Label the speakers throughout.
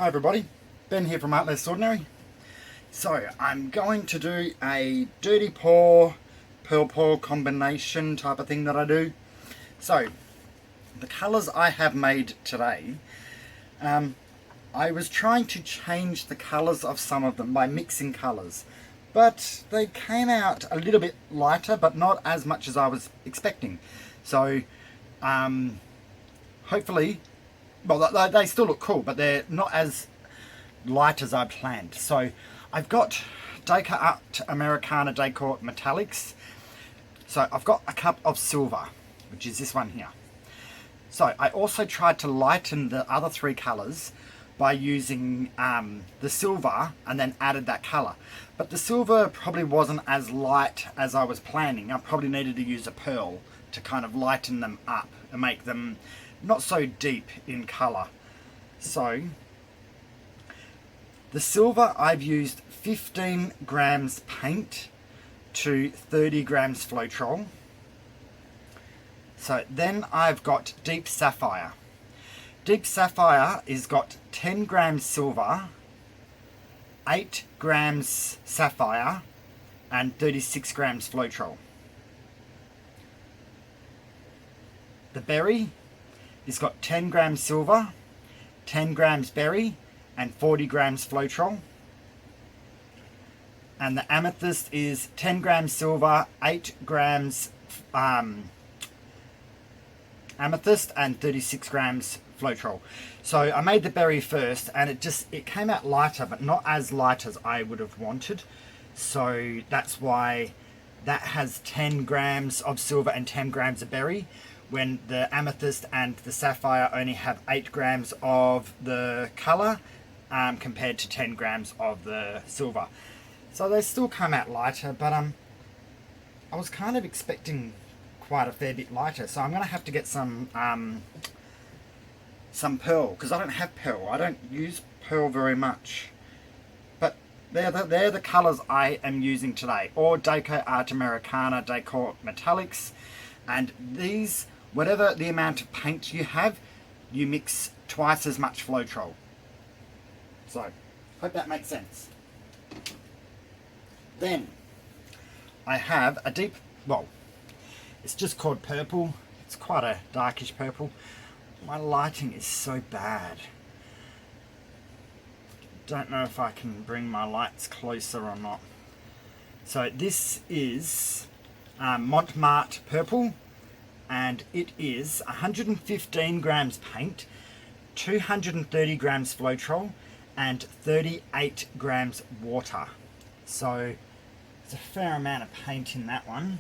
Speaker 1: Hi everybody, Ben here from Art Less Ordinary. So I'm going to do a dirty pour, pearl pour combination type of thing that I do. So the colours I have made today, I was trying to change the colours of some of them by mixing colours, but they came out a little bit lighter, but not as much as I was expecting. So hopefully, well, they still look cool, but they're not as light as I planned. So I've got decoart americana decor metallics. So I've got a cup of silver, which is this one here. So I also tried to lighten the other three colours by using the silver and then added that colour. But the silver probably wasn't as light as I was planning. I probably needed to use a pearl to kind of lighten them up and make them not so deep in colour. So the silver, I've used 15 grams paint to 30 grams floetrol. So then I've got deep sapphire. Deep sapphire is got 10 grams silver, 8 grams sapphire, and 36 grams floetrol. The berry has got 10 grams silver, 10 grams berry, and 40 grams floetrol. And the amethyst is 10 grams silver, 8 grams amethyst, and 36 grams floetrol. So I made the berry first, and it came out lighter, but not as light as I would have wanted. So that's why that has 10 grams of silver and 10 grams of berry, when the amethyst and the sapphire only have 8 grams of the colour compared to 10 grams of the silver. So they still come out lighter, but I was kind of expecting quite a fair bit lighter. So I'm going to have to get some pearl, because I don't have pearl. I don't use pearl very much. But they're the colours I am using today. Or decoart americana decor metallics. And these, whatever the amount of paint you have, you mix twice as much floetrol. So, hope that makes sense. Then, I have a deep, well, it's just called purple. It's quite a darkish purple. My lighting is so bad. Don't know if I can bring my lights closer or not. So this is marte purple, and it is 115 grams paint, 230 grams floetrol, and 38 grams water. So it's a fair amount of paint in that one.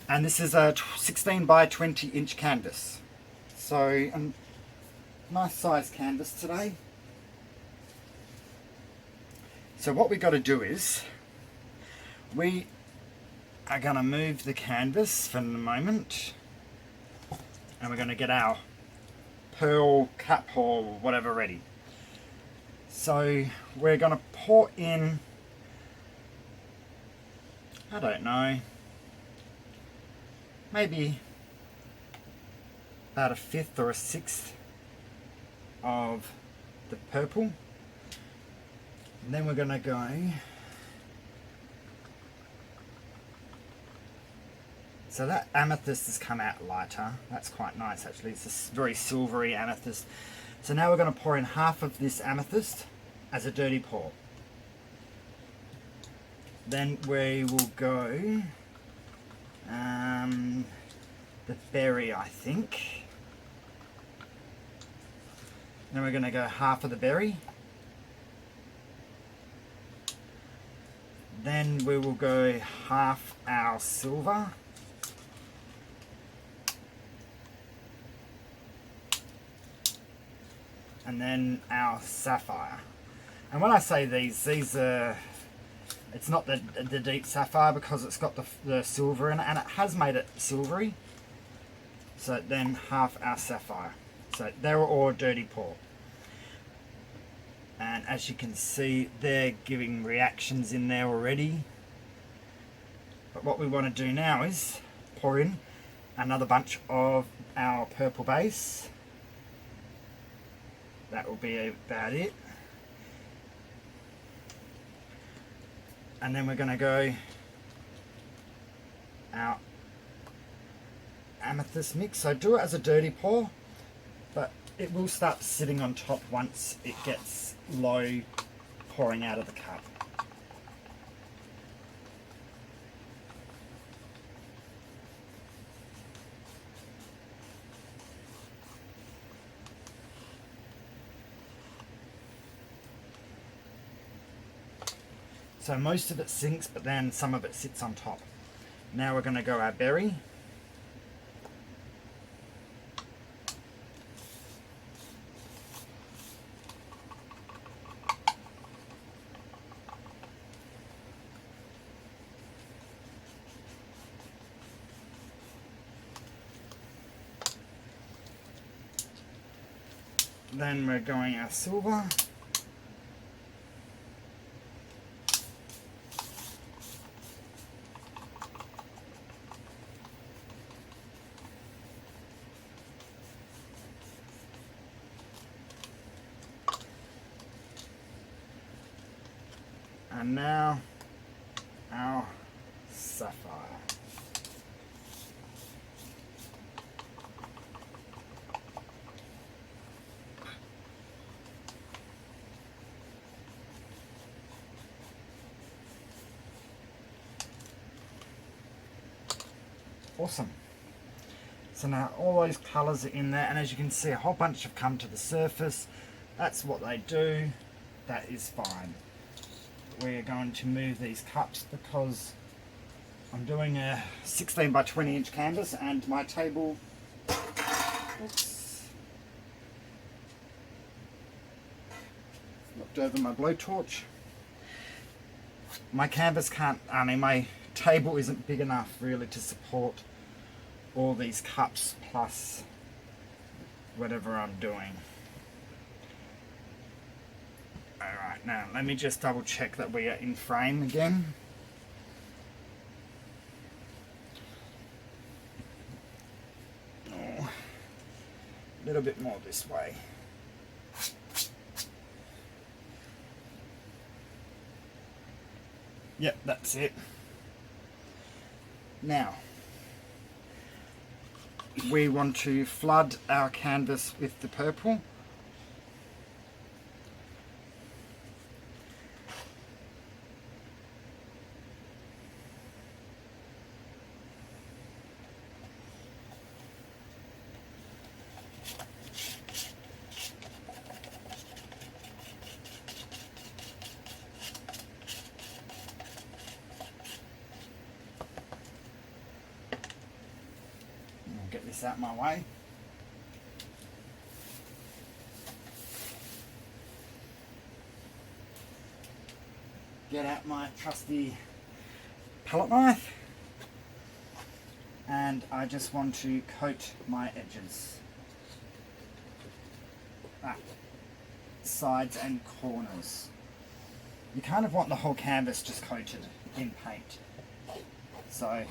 Speaker 1: And this is a 16 by 20 inch canvas. So a nice size canvas today. So what we got to do is we are going to move the canvas for the moment, and we're going to get our pearl cup or whatever ready. So we're going to pour in, I don't know, maybe about a fifth or a sixth of the purple. And then we're going to go so that amethyst has come out lighter. That's quite nice actually. It's a very silvery amethyst. So now we're going to pour in half of this amethyst as a dirty pour. Then we will go the berry, I think. Then we're going to go half of the berry. Then we will go half our silver. And then our sapphire. And when I say these are, it's not the deep sapphire because it's got the silver in it, and it has made it silvery. So then half our sapphire. So they're all dirty pour. And as you can see, they're giving reactions in there already. But what we want to do now is pour in another bunch of our purple base. that will be about it. And then we're going to go our amethyst mix. So do it as a dirty pour, but it will start sitting on top once it gets low pouring out of the cup. So most of it sinks, but then some of it sits on top. Now we're going to go our berry. Then we're going our silver. And now our sapphire. Awesome. So now all those colours are in there, and as you can see, a whole bunch have come to the surface. That's what they do. That is fine. We're going to move these cups because I'm doing a 16 by 20 inch canvas and my table, oops, knocked over my blowtorch. My canvas can't, my table isn't big enough really to support all these cups plus whatever I'm doing. Alright, now let me just double check that we are in frame again. Oh, a little bit more this way. Yep, that's it. Now, we want to flood our canvas with the purple. Get this out my way. Get out my trusty palette knife, and I just want to coat my edges, sides and corners. You kind of want the whole canvas just coated in paint. So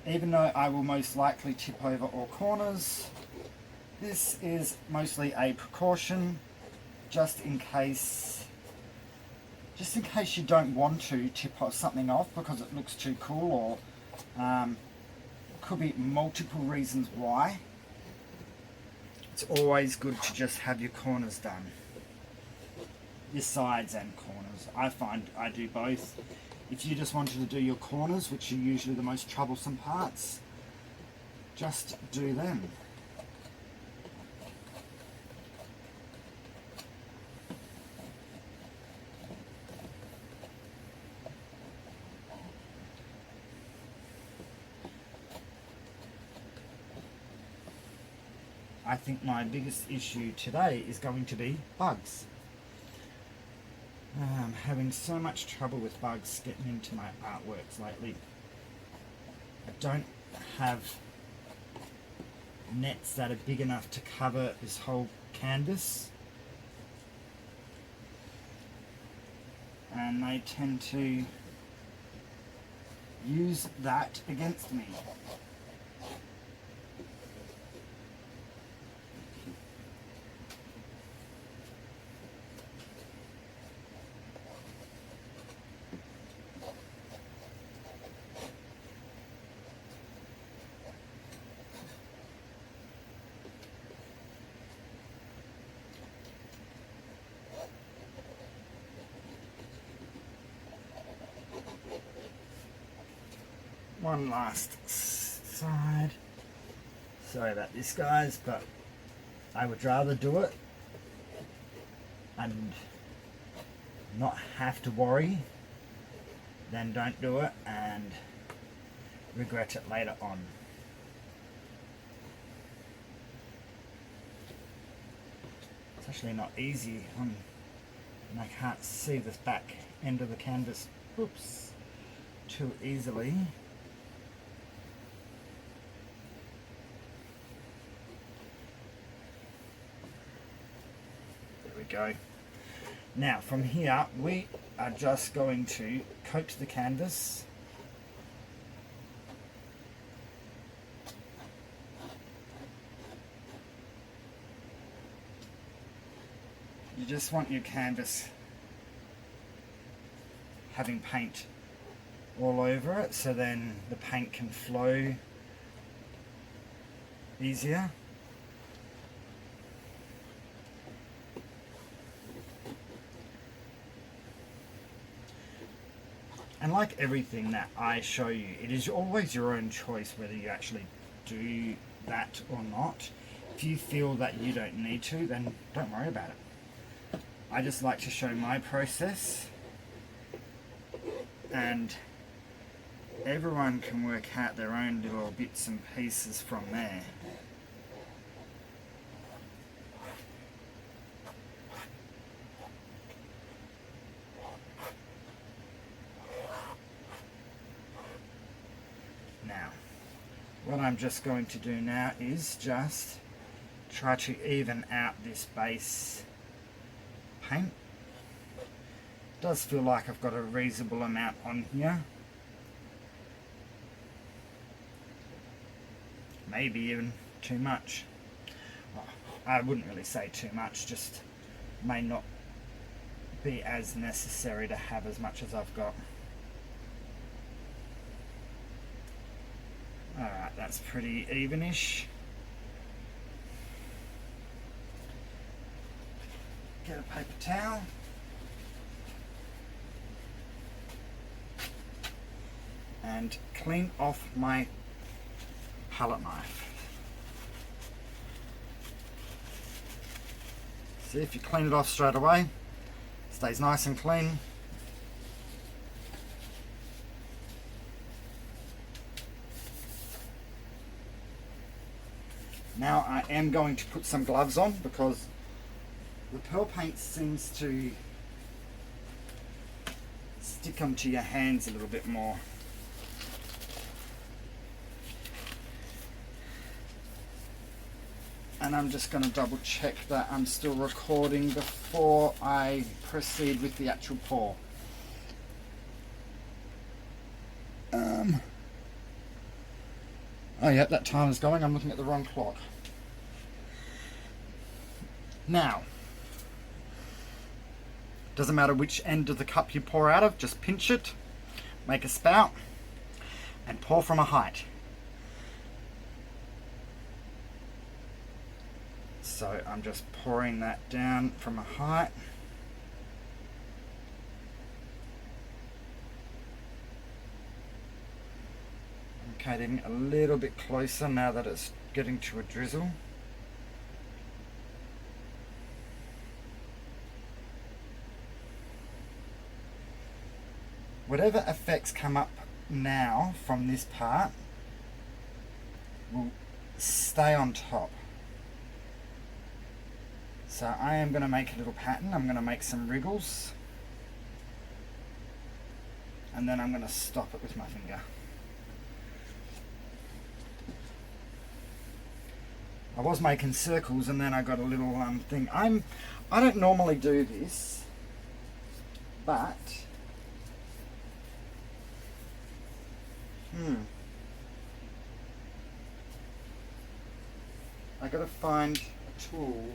Speaker 1: even though I will most likely tip over all corners, this is mostly a precaution, just in case you don't want to tip something off because it looks too cool, or could be multiple reasons why. It's always good to just have your corners done, your sides and corners. I find I do both. If you just wanted to do your corners, which are usually the most troublesome parts, just do them. I think my biggest issue today is going to be bugs. I'm having so much trouble with bugs getting into my artworks lately. I don't have nets that are big enough to cover this whole canvas, and they tend to use that against me. one last side. Sorry about this, guys, but I would rather do it and not have to worry than don't do it and regret it later on. It's actually not easy and I can't see this back end of the canvas too easily. There we go. Now from here we are just going to coat the canvas. You just want your canvas having paint all over it, so then the paint can flow easier. And like everything that I show you, it is always your own choice whether you actually do that or not. If you feel that you don't need to, then don't worry about it. I just like to show my process, and everyone can work out their own little bits and pieces from there. Now, what I'm just going to do now is just try to even out this base paint. It does feel like I've got a reasonable amount on here. Maybe even too much. Well, I wouldn't really say too much, just may not be as necessary to have as much as I've got. Alright, that's pretty evenish. Get a paper towel. And clean off my palette knife. See, if you clean it off straight away, it stays nice and clean. Now I am going to put some gloves on because the pearl paint seems to stick onto your hands a little bit more. And I'm just going to double check that I'm still recording before I proceed with the actual pour. Oh yeah, that time is going. I'm looking at the wrong clock. Now, doesn't matter which end of the cup you pour out of, just pinch it, make a spout, and pour from a height. So I'm just pouring that down from a height. Okay, getting a little bit closer now that it's getting to a drizzle. Whatever effects come up now from this part will stay on top. So I am going to make a little pattern. I'm going to make some wriggles, and then I'm going to stop it with my finger. I was making circles and then I got a little thing. I don't normally do this, but I gotta find a tool.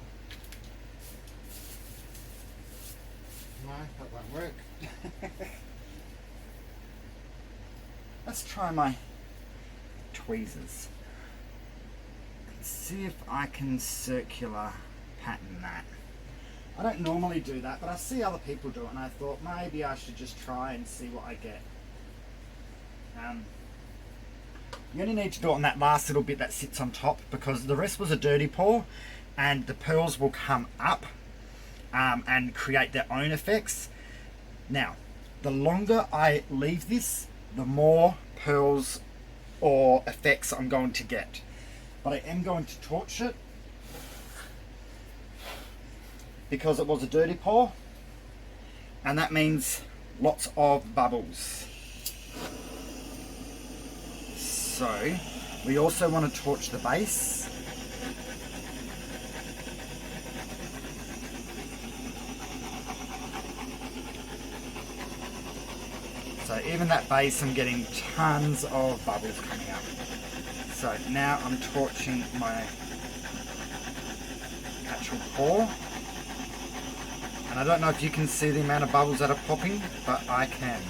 Speaker 1: No, that won't work. Let's try my tweezers and see if I can circular pattern that. I don't normally do that, but I see other people do it and I thought maybe I should just try and see what I get. You only need to do it on that last little bit that sits on top, because the rest was a dirty pour, and the pearls will come up and create their own effects. Now, the longer I leave this, the more pearls or effects I'm going to get. But I am going to torch it because it was a dirty pour, and that means lots of bubbles. So we also want to torch the base. So even that base, I'm getting tons of bubbles coming up. So now I'm torching my actual pour. And I don't know if you can see the amount of bubbles that are popping, but I can.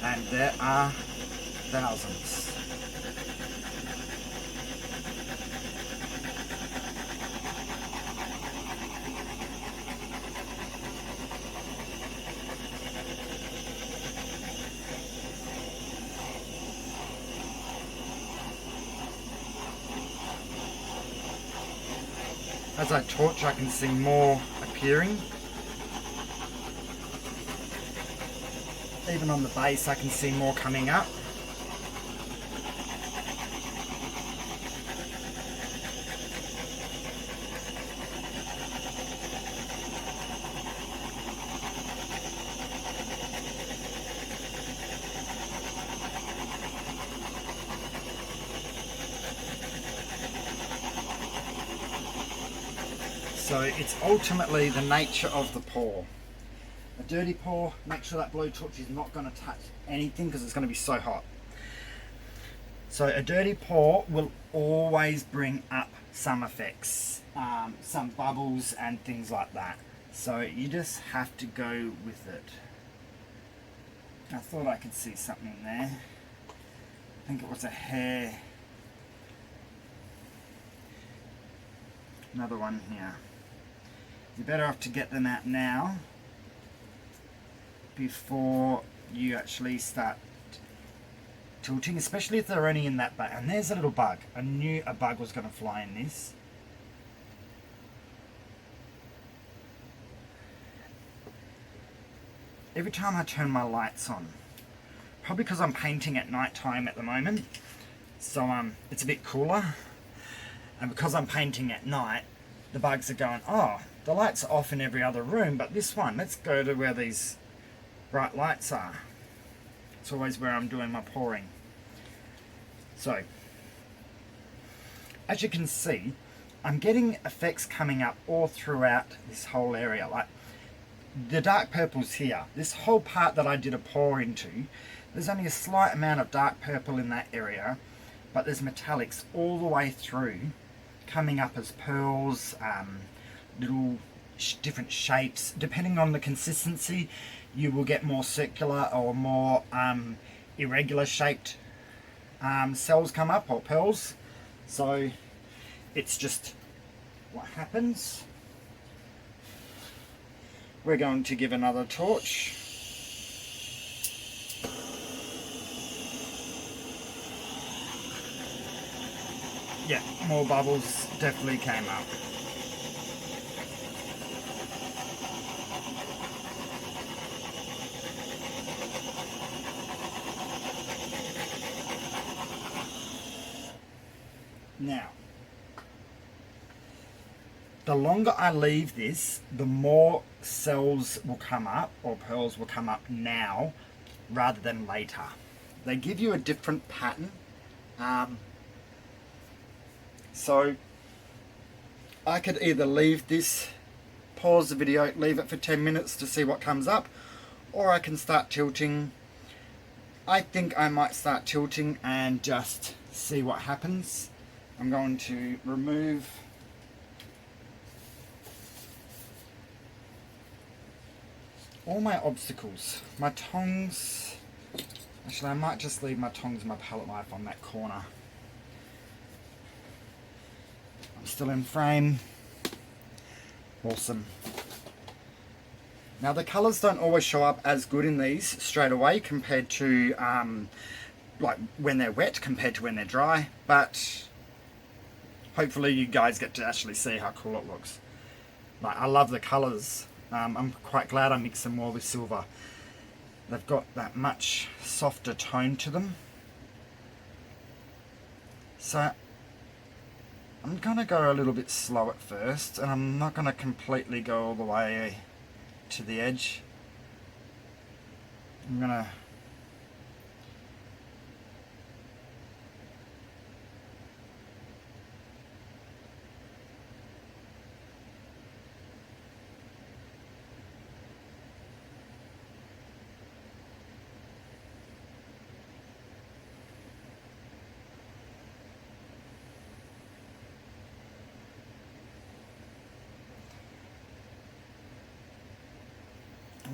Speaker 1: And there are thousands. As I torch, I can see more appearing. Even on the base, I can see more coming up. So it's ultimately the nature of the pour. A dirty pour, make sure that blowtorch is not going to touch anything because it's going to be so hot. So a dirty pour will always bring up some effects, some bubbles and things like that. So you just have to go with it. I thought I could see something there. I think it was a hair. Another one here. You're better off to get them out now before you actually start tilting, especially if they're only in that bag. And there's a little bug. I knew a bug was going to fly in this. Every time I turn my lights on, probably because I'm painting at night time at the moment, so it's a bit cooler, and because I'm painting at night, the bugs are going, oh, the lights are off in every other room, but this one, let's go to where these bright lights are. It's always where I'm doing my pouring. So, as you can see, I'm getting effects coming up all throughout this whole area. Like the dark purple's here. This whole part that I did a pour into, there's only a slight amount of dark purple in that area, but there's metallics all the way through, coming up as pearls, little different shapes. Depending on the consistency, you will get more circular or more irregular shaped cells come up, or pearls. So it's just what happens. We're going to give another torch. Yeah, more bubbles definitely came up. Now, the longer I leave this, the more cells will come up, or pearls will come up now rather than later. They give you a different pattern. So I could either leave this, pause the video, leave it for 10 minutes to see what comes up, or I can start tilting. I think I might start tilting and just see what happens. I'm going to remove all my obstacles. My tongs, actually I might just leave my tongs and my palette knife on that corner. I'm still in frame. Awesome. Now the colours don't always show up as good in these straight away compared to like when they're wet compared to when they're dry, but hopefully you guys get to actually see how cool it looks. Like, I love the colours. I'm quite glad I mixed them more with silver. They've got that much softer tone to them. So I'm going to go a little bit slow at first, and I'm not going to completely go all the way to the edge. I'm going to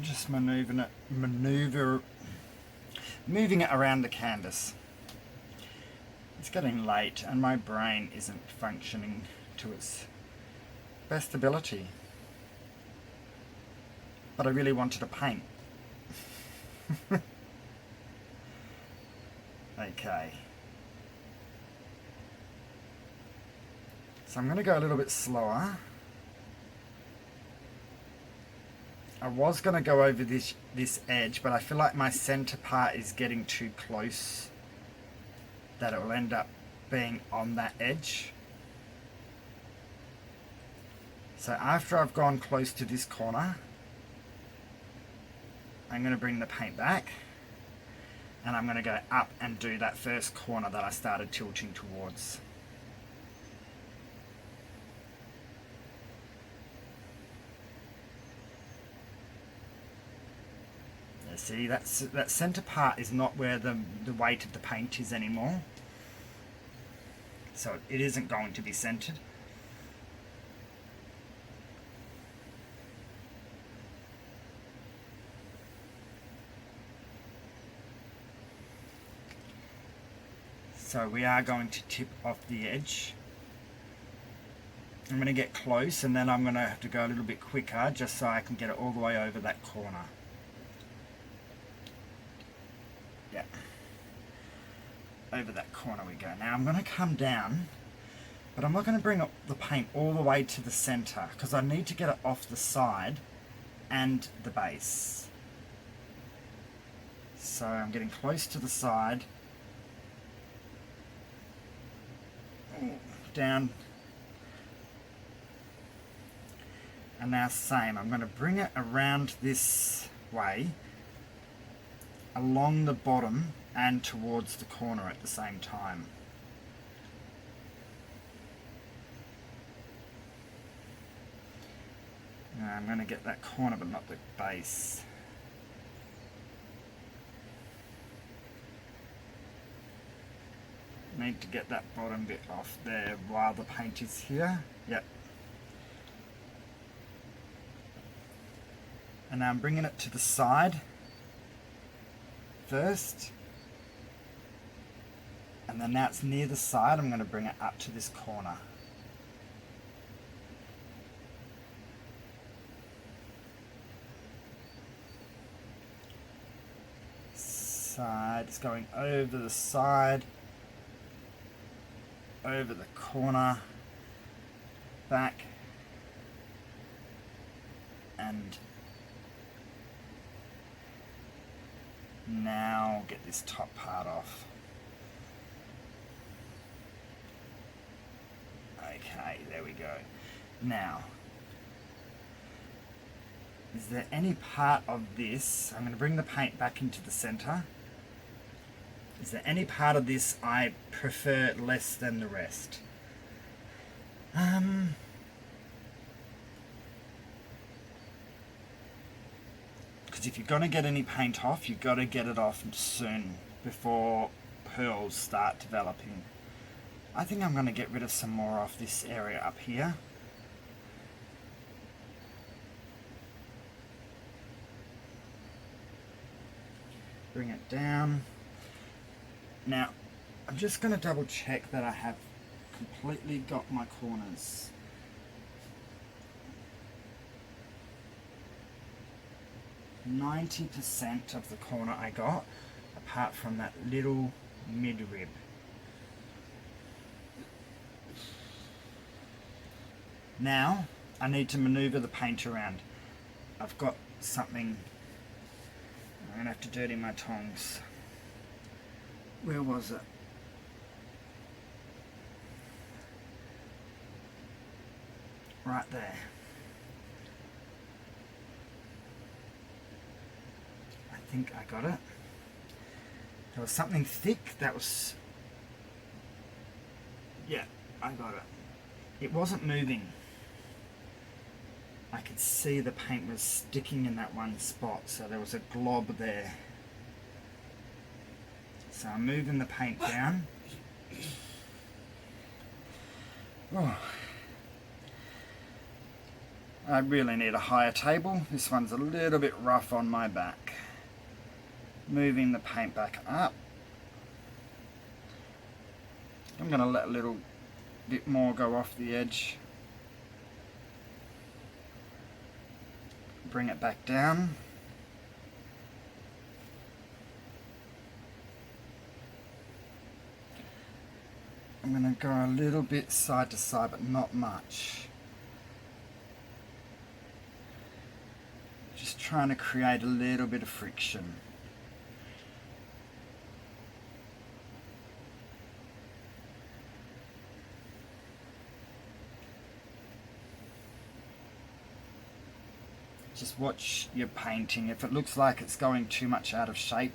Speaker 1: just moving it around the canvas. It's getting late and my brain isn't functioning to its best ability. But I really wanted to paint. Okay. So I'm going to go a little bit slower. I was going to go over this edge, but I feel like my center part is getting too close, that it will end up being on that edge. So after I've gone close to this corner, I'm going to bring the paint back, and I'm going to go up and do that first corner that I started tilting towards. See, that center part is not where the weight of the paint is anymore. So it isn't going to be centered. So we are going to tip off the edge. I'm going to get close, and then I'm going to have to go a little bit quicker just so I can get it all the way over that corner. Yeah, over that corner we go. Now I'm going to come down, but I'm not going to bring up the paint all the way to the center because I need to get it off the side and the base. So I'm getting close to the side, down, and now same. I'm going to bring it around this way, along the bottom and towards the corner at the same time. Now I'm going to get that corner but not the base. Need to get that bottom bit off there while the paint is here. Yep. And now I'm bringing it to the side first, and then now it's near the side, I'm going to bring it up to this corner. Side, it's going over the side, over the corner, back, and now get this top part off. Okay, there we go. Now, is there any part of this, I'm going to bring the paint back into the center. Is there any part of this I prefer less than the rest? Because if you're going to get any paint off, you've got to get it off soon before pearls start developing. I think I'm going to get rid of some more off this area up here. Bring it down. Now, I'm just going to double check that I have completely got my corners. .90% of the corner I got, apart from that little mid-rib. Now I need to maneuver the paint around. I've got something, I'm going to have to dirty my tongs. Where was it? Right there. I think I got it. There was something thick that was... Yeah, I got it. It wasn't moving. I could see the paint was sticking in that one spot, so there was a glob there. So I'm moving the paint down. Oh. I really need a higher table. This one's a little bit rough on my back. Moving the paint back up. I'm going to let a little bit more go off the edge. Bring it back down. I'm going to go a little bit side to side, but not much. Just trying to create a little bit of friction. Just watch your painting. If it looks like it's going too much out of shape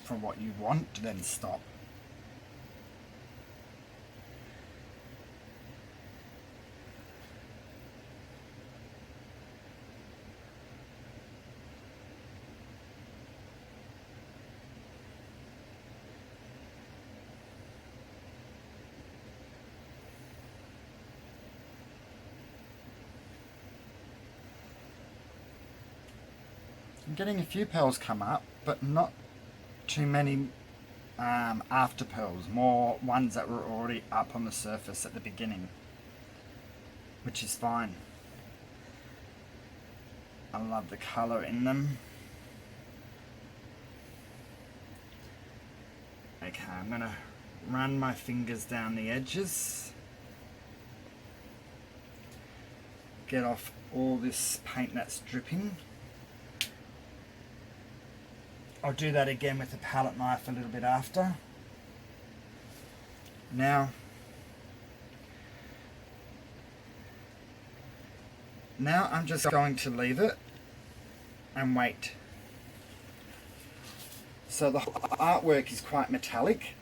Speaker 1: from what you want, then stop. I'm getting a few pearls come up, but not too many after pearls, more ones that were already up on the surface at the beginning, which is fine. I love the colour in them. Okay, I'm going to run my fingers down the edges, get off all this paint that's dripping. I'll do that again with the palette knife a little bit after. Now I'm just going to leave it and wait. So the artwork is quite metallic.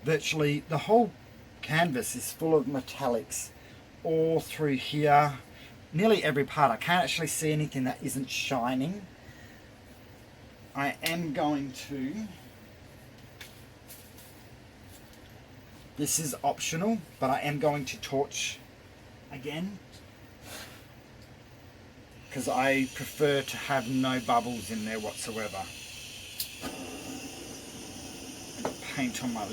Speaker 1: Virtually the whole canvas is full of metallics all through here. Nearly every part. I can't actually see anything that isn't shining. I am going to... This is optional, but I am going to torch again, because I prefer to have no bubbles in there whatsoever. I've got paint on my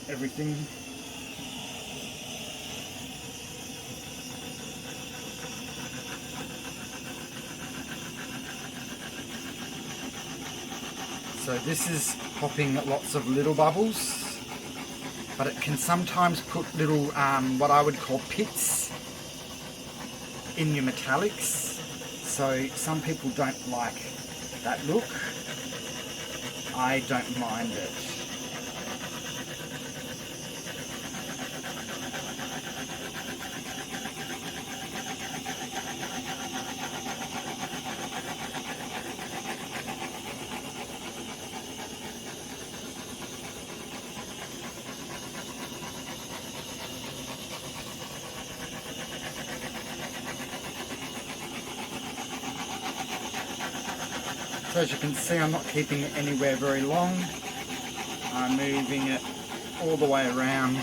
Speaker 1: everything. So this is popping lots of little bubbles, but it can sometimes put little, what I would call pits in your metallics. So some people don't like that look. I don't mind it. So as you can see, I'm not keeping it anywhere very long. I'm moving it all the way around.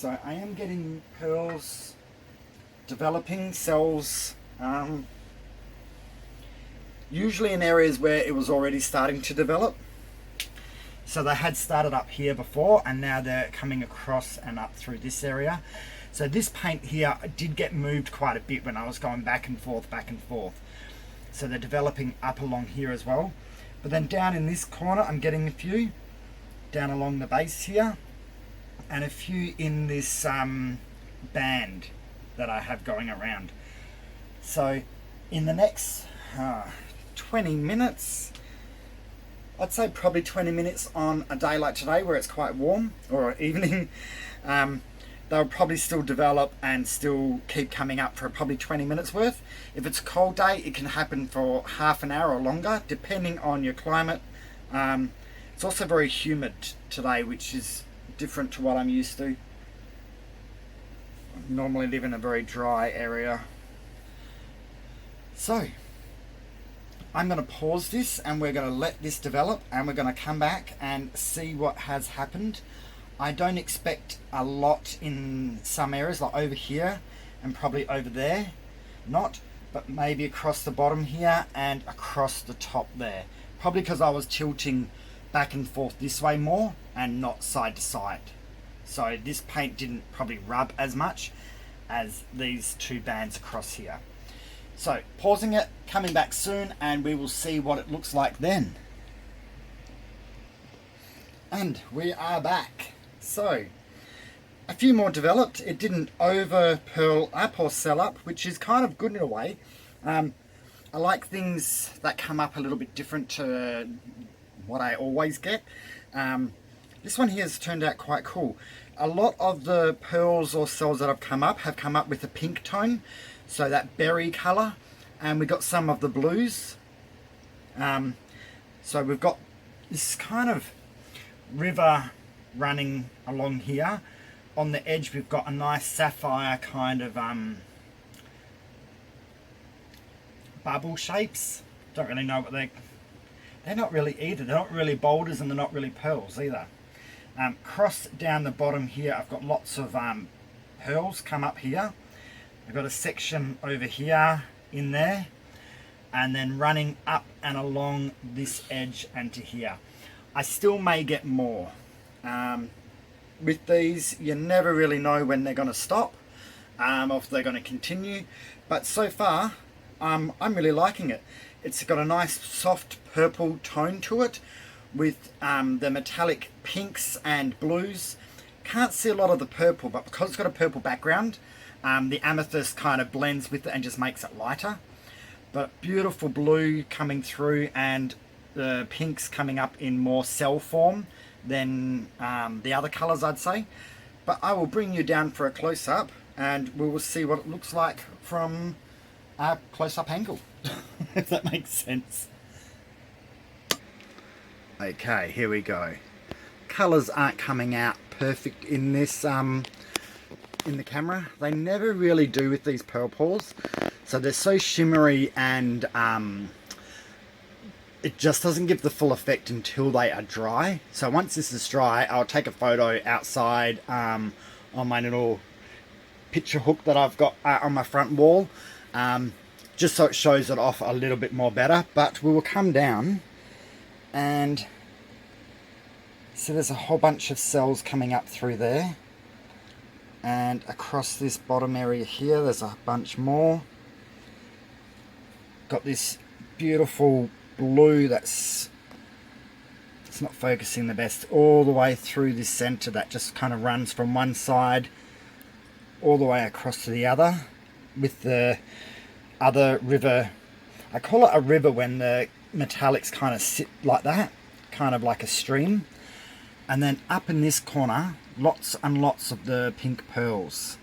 Speaker 1: So I am getting pearls developing, cells, usually in areas where it was already starting to develop. So they had started up here before, and now they're coming across and up through this area. So this paint here did get moved quite a bit when I was going back and forth, back and forth. So they're developing up along here as well. But then down in this corner, I'm getting a few down along the base here, and a few in this band that I have going around. So in the next 20 minutes, I'd say probably 20 minutes on a day like today where it's quite warm, or evening, they'll probably still develop and still keep coming up for probably 20 minutes worth. If it's a cold day, it can happen for half an hour or longer, depending on your climate. It's also very humid today, which is different to what I'm used to. I normally live in a very dry area. So I'm going to pause this, and we're going to let this develop, and we're going to come back and see what has happened. I don't expect a lot in some areas, like over here and probably over there, but maybe across the bottom here and across the top there. Probably because I was tilting back and forth this way more and not side to side. So this paint didn't probably rub as much as these two bands across here. So pausing it, coming back soon, and we will see what it looks like then. And we are back. So a few more developed. It didn't over pearl up or sell up, which is kind of good in a way. I like things that come up a little bit different to what I always get. This one here has turned out quite cool. A lot of the pearls or cells that have come up with a pink tone, so that berry colour, and we got some of the blues. So we've got this kind of river running along here. On the edge we've got a nice sapphire kind of bubble shapes. Don't really know what they're not really either. They're not really boulders, and they're not really pearls either. Cross down the bottom here, I've got lots of pearls come up here. I've got a section over here in there, and then running up and along this edge and to here. I still may get more. With these, you never really know when they're going to stop, or if they're going to continue. But so far, I'm really liking it. It's got a nice soft purple tone to it, with the metallic pinks and blues. Can't see a lot of the purple, but because it's got a purple background, the amethyst kind of blends with it and just makes it lighter. But beautiful blue coming through, and the pinks coming up in more cell form than the other colours, I'd say. But I will bring you down for a close-up, and we will see what it looks like from a close-up angle, if that makes sense. Okay, here we go. Colours aren't coming out perfect in this in the camera. They never really do with these pearl pools. So they're so shimmery, and it just doesn't give the full effect until they are dry. So once this is dry, I'll take a photo outside on my little picture hook that I've got on my front wall, just so it shows it off a little bit more better. But we will come down, and so there's a whole bunch of cells coming up through there, and across this bottom area here there's a bunch more. Got this beautiful blue it's not focusing the best, all the way through this center that just kind of runs from one side all the way across to the other, with the other river. I call it a river when the metallics kind of sit like that, kind of like a stream. And then up in this corner, lots and lots of the pink pearls.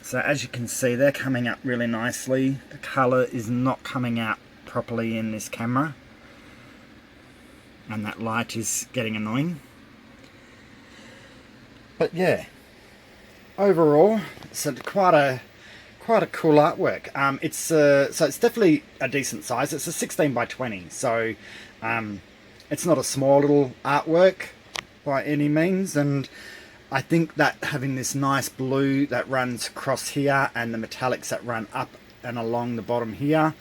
Speaker 1: So as you can see, they're coming up really nicely. The colour is not coming out properly in this camera, and that light is getting annoying. But yeah, overall, it's quite a cool artwork. So it's definitely a decent size. It's a 16 by 20, so it's not a small little artwork. by any means, and I think that having this nice blue that runs across here and the metallics that run up and along the bottom here,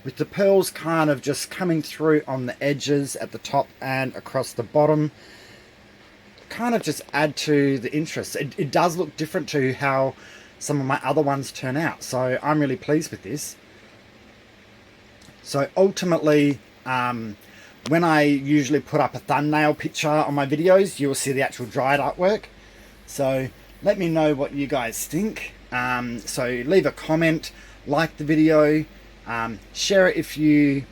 Speaker 1: with the pearls kind of just coming through on the edges at the top and across the bottom, kind of just add to the interest. It does look different to how some of my other ones turn out, so I'm really pleased with this. So ultimately, when I usually put up a thumbnail picture on my videos, you'll see the actual dried artwork. So let me know what you guys think. So leave a comment, like the video, share it if you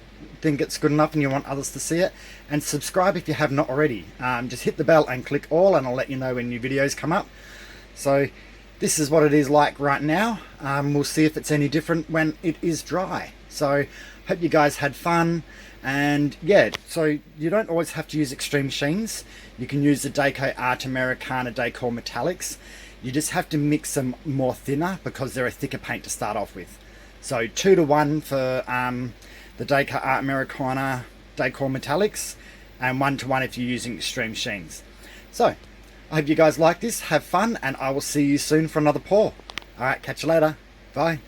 Speaker 1: think it's good enough and you want others to see it, and subscribe if you have not already. Just hit the bell and click all, and I'll let you know when new videos come up. So this is what it is like right now. We'll see if it's any different when it is dry. So hope you guys had fun. And yeah, so you don't always have to use extreme sheens. You can use the decoart Americana decor metallics. You just have to mix them more thinner because they're a thicker paint to start off with. So 2-to-1 for the decoart Americana decor metallics, and 1-to-1 if you're using extreme sheens. So I hope you guys like this, have fun, and I will see you soon for another pour. Alright, catch you later. Bye.